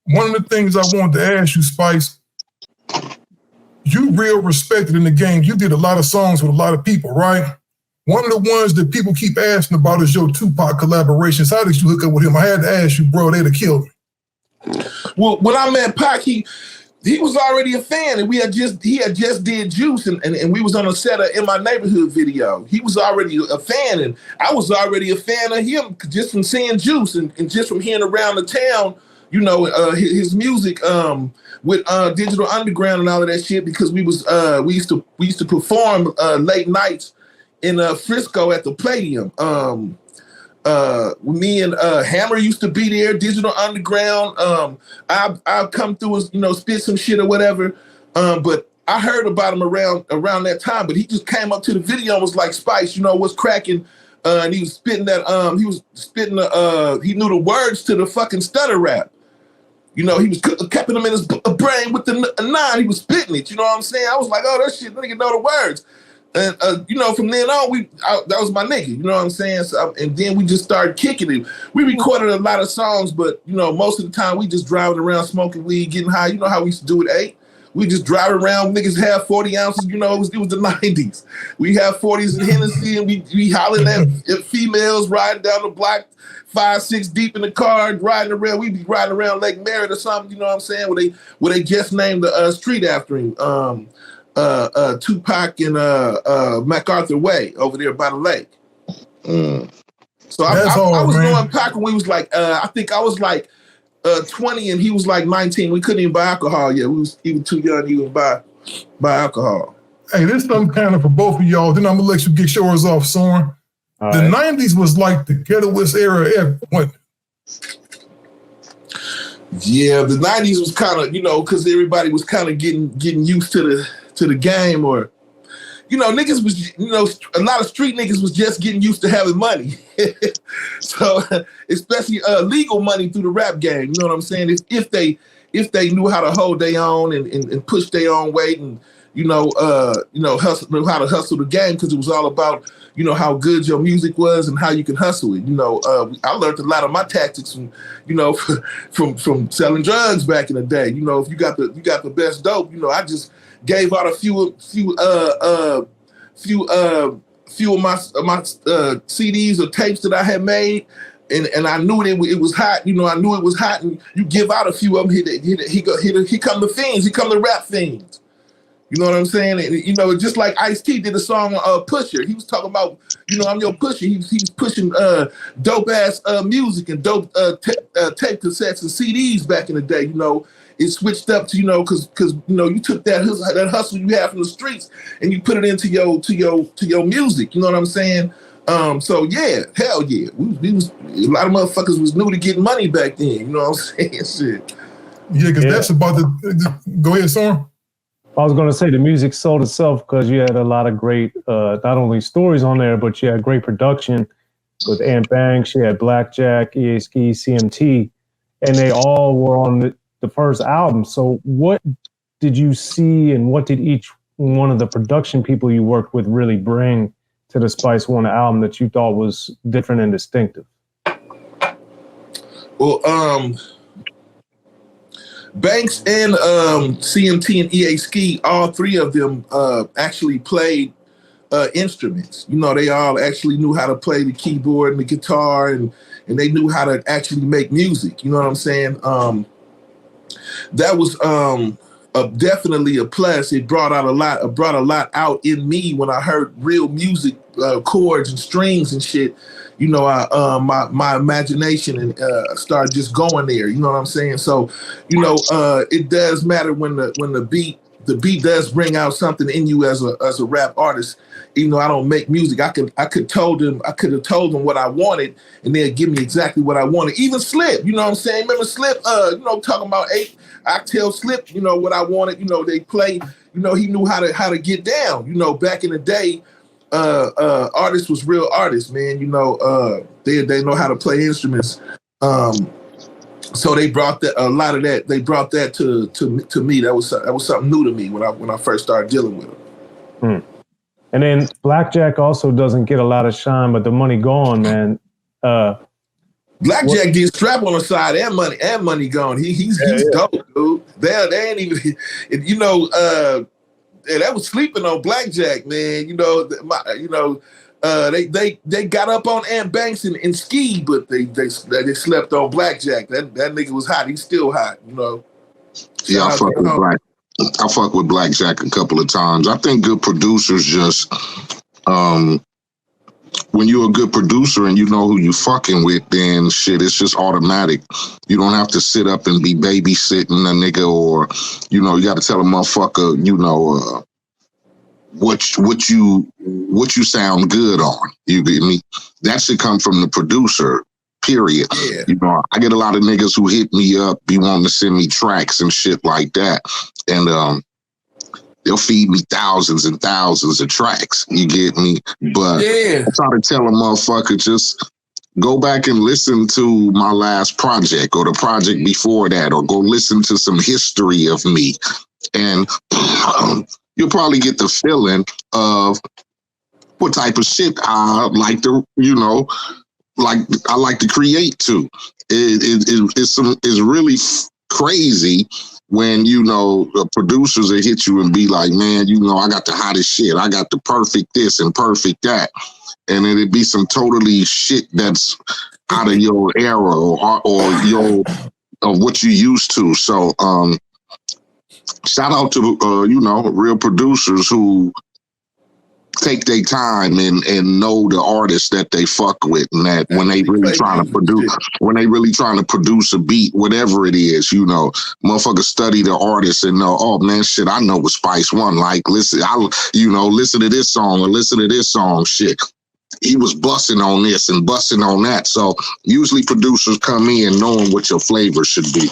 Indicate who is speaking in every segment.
Speaker 1: one of the things I wanted to ask you, Spice, you real respected in the game. You did a lot of songs with a lot of people, right? One of the ones that people keep asking about is your Tupac collaborations. How did you hook up with him? I had to ask you, bro, they'd have killed me.
Speaker 2: Well, when I met Pac, he was already a fan, and he had just did Juice, and we was on a set of In My Neighborhood video. He was already a fan, and I was already a fan of him just from seeing Juice and just from hearing around the town, you know, his music with Digital Underground and all of that shit, because we used to perform late nights in Frisco at the Palladium. Me and Hammer used to be there, Digital Underground. I've come through and, you know, spit some shit or whatever. But I heard about him around that time, but he just came up to the video and was like, Spice, you know, what's cracking? And he was spitting that, he knew the words to the fucking stutter rap. You know, he was keeping them in his brain with the nine. He was spitting it, you know what I'm saying? I was like, oh, that shit, nigga know the words. And, you know, from then on, that was my nigga, you know what I'm saying? So, and then we just started kicking it. We recorded a lot of songs, but, you know, most of the time we just driving around smoking weed, getting high. You know how we used to do it, Eiht? We just drive around, niggas have 40 ounces, you know, it was the 90s. We have 40s in Hennessy, and we hollering at females riding down the block, 5, 6 deep in the car, riding around. We be riding around Lake Merritt or something, you know what I'm saying? Where they just named the street after him. Tupac and MacArthur Way over there by the lake. So I was knowing Pac when we was like, I think I was like 20 and he was like 19. We couldn't even buy alcohol yet. He was too young to even buy alcohol.
Speaker 1: Hey, this something kind of for both of y'all. Then I'm gonna let you get yours off, Soren. The 90s was like the ghettoest era ever.
Speaker 2: Yeah, the 90s was kind of, you know, because everybody was kind of getting used to the game, or, you know, niggas was, you know, a lot of street niggas was just getting used to having money. So, especially legal money through the rap game, you know what I'm saying? If they knew how to hold their own and push their own weight, and, you know, knew how to hustle the game, because it was all about, you know, how good your music was and how you can hustle it. You know, I learned a lot of my tactics from, you know, from selling drugs back in the day. You know, if you got the best dope, you know, I just gave out a few of my CDs or tapes that I had made, and I knew it was hot. You know, I knew it was hot, and you give out a few of them. He come the fiends. He come the rap fiends. You know what I'm saying? And, you know, just like Ice-T did a song Pusher. He was talking about, you know, I'm your pusher. He was pushing dope ass music and dope tape cassettes and CDs back in the day. You know, it switched up to, you know, because you know, you took that hustle you have from the streets and you put it into your music. You know what I'm saying? So yeah, hell yeah, we was a lot of motherfuckers was new to getting money back then. You know what I'm saying? Shit.
Speaker 1: Yeah, because that's about the. Go ahead, Soren.
Speaker 3: I was going to say the music sold itself because you had a lot of great, not only stories on there, but you had great production with Ant Banks, you had Blackjack, EASKI, CMT, and they all were on the first album. So what did you see, and what did each one of the production people you worked with really bring to the Spice One album that you thought was different and distinctive?
Speaker 2: Well, Banks and CMT and EASKI, all three of them actually played instruments. You know, they all actually knew how to play the keyboard and the guitar, and they knew how to actually make music. You know what I'm saying? That was definitely a plus. It brought a lot out in me when I heard real music, chords and strings and shit. You know, my imagination and started just going there. You know what I'm saying? So, you know, it does matter when the beat does bring out something in you as a rap artist. Even though I don't make music, I could have told them what I wanted, and they'd give me exactly what I wanted. Even Slip, you know what I'm saying? Remember Slip? You know, talking about Eiht. I tell Slip, you know, what I wanted. You know, they play. You know, he knew how to get down. You know, back in the day. Artists was real artists, man. You know, they know how to play instruments. So they brought a lot of that. They brought that to me. That was something new to me when I first started dealing with them.
Speaker 3: And then Blackjack also doesn't get a lot of shine, but the Money Gone, man.
Speaker 2: Blackjack did strap on the side and money gone. He's dope, dude. They ain't even, you know. That was sleeping on Blackjack, man. You know, they got up on Ant Banks and Ski, but they slept on Blackjack. That nigga was hot. He's still hot, you know.
Speaker 4: Yeah, I fuck with Blackjack a couple of times. I think good producers just when you're a good producer and you know who you fucking with, then shit, it's just automatic. You don't have to sit up and be babysitting a nigga, or, you know, you got to tell a motherfucker, you know, what you sound good on. You get me? That should come from the producer, period.
Speaker 2: Yeah.
Speaker 4: You know, I get a lot of niggas who hit me up, be wanting to send me tracks and shit like that. And, they'll feed me thousands and thousands of tracks. You get me? But I try to tell a motherfucker, just go back and listen to my last project or the project before that, or go listen to some history of me. And you'll probably get the feeling of what type of shit I like to, you know, like I like to create to. It's really crazy when, you know, the producers will hit you and be like, man, you know, I got the hottest shit. I got the perfect this and perfect that. And it'd be some totally shit that's out of your era or your of what you used to. So shout out to, you know, real producers who take their time and know the artists that they fuck with, and that when they really trying to produce a beat, whatever it is, you know, motherfuckers study the artist and know, oh man, shit, I know what Spice One like. Listen, listen to this song or listen to this song. Shit, he was busting on this and busting on that. So usually producers come in knowing what your flavor should be.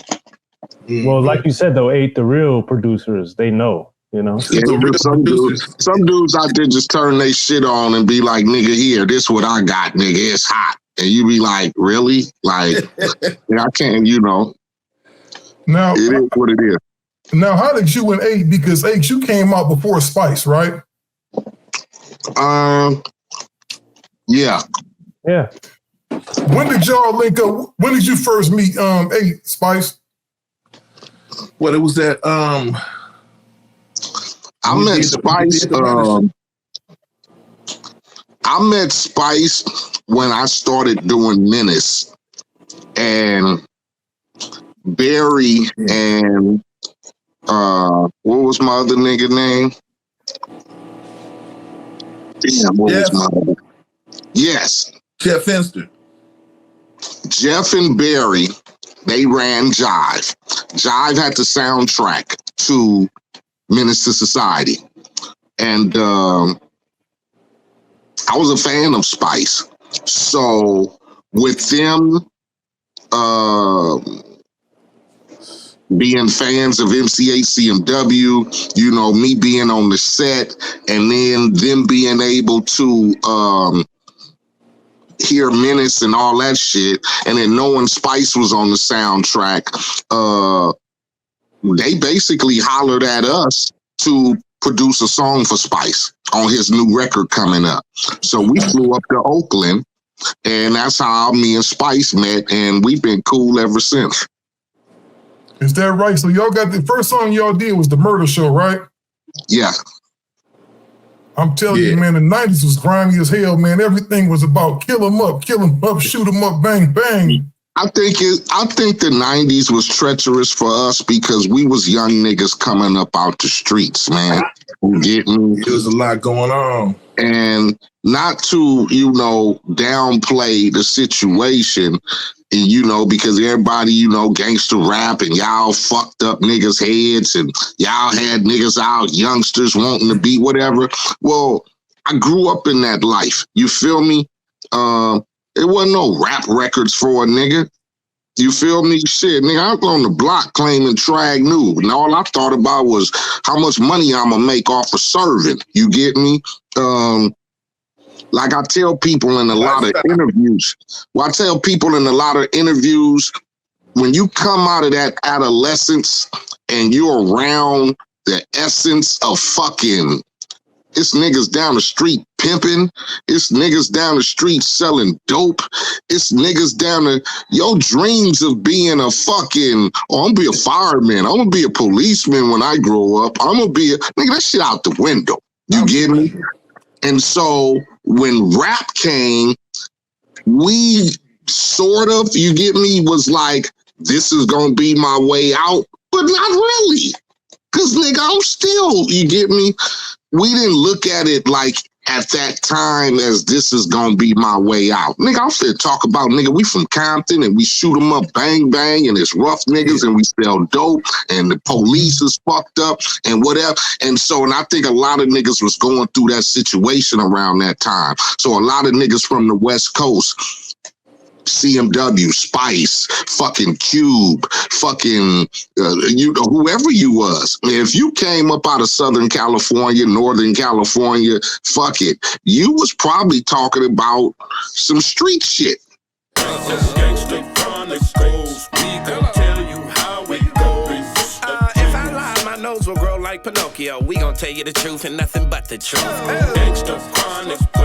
Speaker 3: Well, like you said though, Eiht, the real producers, they know. You know,
Speaker 4: yeah, some dudes out there just turn their shit on and be like, nigga, here, this what I got, nigga, it's hot. And you be like, really? Like, I can't, you know.
Speaker 1: Now,
Speaker 4: it is what it is.
Speaker 1: Now, how did you and Eiht, because Eiht, you came out before Spice, right?
Speaker 4: Yeah.
Speaker 3: Yeah.
Speaker 1: When did y'all link up? When did you first meet Eiht, Spice?
Speaker 2: Well, it was that
Speaker 4: I met Spice. I met Spice when I started doing Menace, and Barry and what was my other nigga name? Damn, what was my other? Yes,
Speaker 2: Jeff Finster.
Speaker 4: Jeff and Barry, they ran Jive. Jive had the soundtrack to Menace to Society. And I was a fan of Spice. So with them being fans of MC Eiht CMW, you know, me being on the set, and then them being able to hear Menace and all that shit, and then knowing Spice was on the soundtrack, they basically hollered at us to produce a song for Spice on his new record coming up. So we flew up to Oakland, and that's how me and Spice met, and we've been cool ever since.
Speaker 1: Is that right? So y'all got the first song y'all did was The Murder Show, right?
Speaker 4: Yeah.
Speaker 1: I'm telling you, man, the 90s was grimy as hell, man. Everything was about kill 'em up, shoot 'em up, bang, bang.
Speaker 4: I think the 90s was treacherous for us because we was young niggas coming up out the streets, man. There
Speaker 2: was a lot going on.
Speaker 4: And not to, you know, downplay the situation, and, you know, because everybody, you know, gangster rap and y'all fucked up niggas' heads and y'all had niggas out, youngsters wanting to be whatever. Well, I grew up in that life. You feel me? It wasn't no rap records for a nigga. You feel me? Shit, nigga, I was on the block claiming Trag Noob, and all I thought about was how much money I'm gonna make off of serving. You get me? Like I tell people in a lot of interviews, when you come out of that adolescence and you're around the essence of fucking It's niggas down the street pimping. It's niggas down the street selling dope. It's niggas down the, your dreams of being a fucking, oh, I'm gonna be a fireman. I'm gonna be a policeman when I grow up. I'm gonna be a, nigga, that shit out the window. You get me? And so when rap came, we sort of, you get me, was like, this is gonna be my way out, but not really. Cause nigga, I'm still, you get me? We didn't look at it like at that time as this is gonna be my way out. Nigga, I'm finna talk about, nigga, we from Compton and we shoot them up, bang, bang, and it's rough niggas and we sell dope and the police is fucked up and whatever. And so, and I think a lot of niggas was going through that situation around that time. So a lot of niggas from the West Coast, CMW, Spice, fucking Cube, fucking, you know, whoever you was. If you came up out of Southern California, Northern California, fuck it, you was probably talking about some street shit.
Speaker 5: Will grow like Pinocchio. We gon' tell you the truth and nothing but the truth. Gangsta chronic.